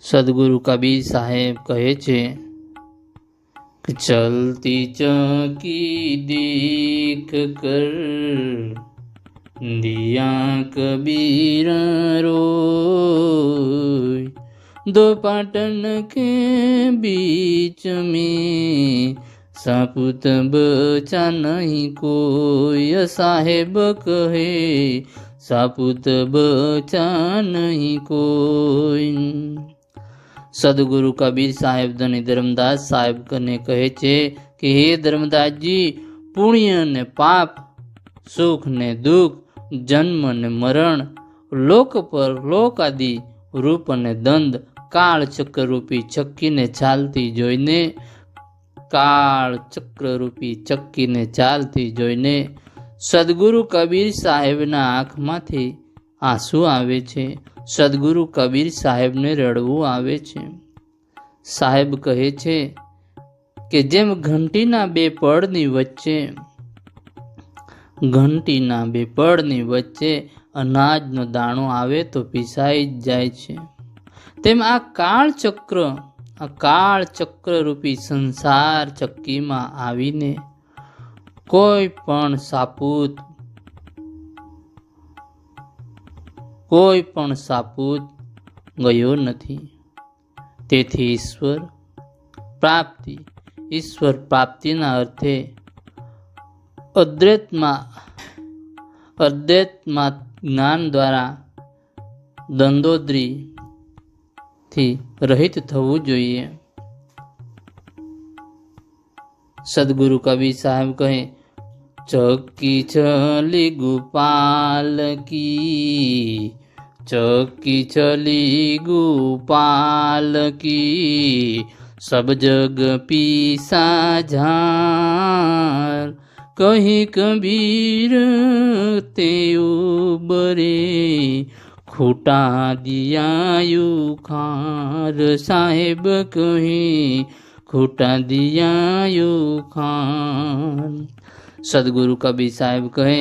સદગુરુ કબીર સાહેબ કહે છે કે ચલતી ચકી દેખ કર દિયા કબીર રોય, दो पाटन के बीच में सापुत बचा नहीं कोई, साहेब कहे सापुत बचा नहीं कोई। सदगुरु कबीर साहेब धनी धर्मदास साहेब ने कहे छे कि हे धर्मदास जी, पुण्य ने पाप, सुख ने दुख, जन्म ने मरण, लोक पर लोक आदि, रूप ने दंड, काल चक्र रूपी चक्की ने चालती जोईने, काल चक्र रूपी चक्की ने चालती जोईने सदगुरु कबीर साहेब ना आंख मांथी आंसू आवे छे। सदगुरु कबीर साहेब ने रड़वू आवे छे। साहेब कहे छे के जेम घंटीना बे पड़नी वच्चे, घंटीना बे पड़नी वच्चे अनाजनो दाणो आवे तो पीसाई जाय छे, तेम आ काळ चक्र रूपी संसार चक्की में आवीने कोई पण सापूत गयो नथी। तेथी ईश्वर प्राप्तिना अर्थे अद्वैतमा ज्ञान द्वारा दंडोदरी थी रहित थवू जोईए। सदगुरु कबीर साहेब कहे चक्की चली गोपाल की, चक्की चली गोपाल की, सब जग पीसा झार, कहीं कबीर ते उबरे, खूटा दिया यू खार, साहेब कहीं खूटा दिया यू खार। सदगुरु कबीर साहेब कहे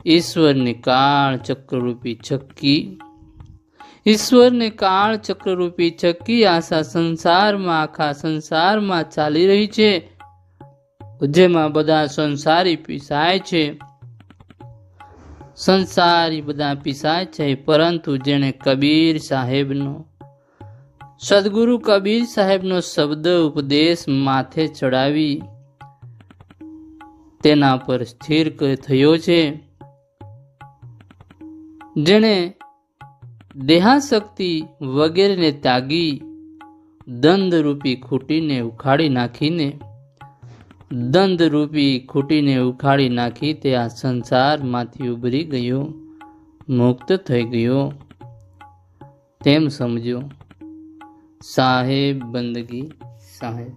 ईश्वर ने काल चक्र रूपी चक्की, ईश्वर ने काल चक्र रूपी चक्की आशा संसार में आखा संसार में चाली रही छे, जेमां बधा संसारी पीसाय छे, संसारी बधा पीसाय छे, परंतु जेने कबीर साहेबनो सदगुरु कबीर साहेबनो शब्द उपदेश माथे चढ़ावी तेना पर स्थिर थयो छे, जेने देहाशक्ति वगैरह ने त्यागी दंड रूपी खूटी ने उखाड़ी नाखीने, दंड रूपी खूटी ने उखाड़ी नाखी ते आ संसार माथी उभरी गयो, मुक्त थई गयो तेम समझो। साहेब बंदगी साहेब।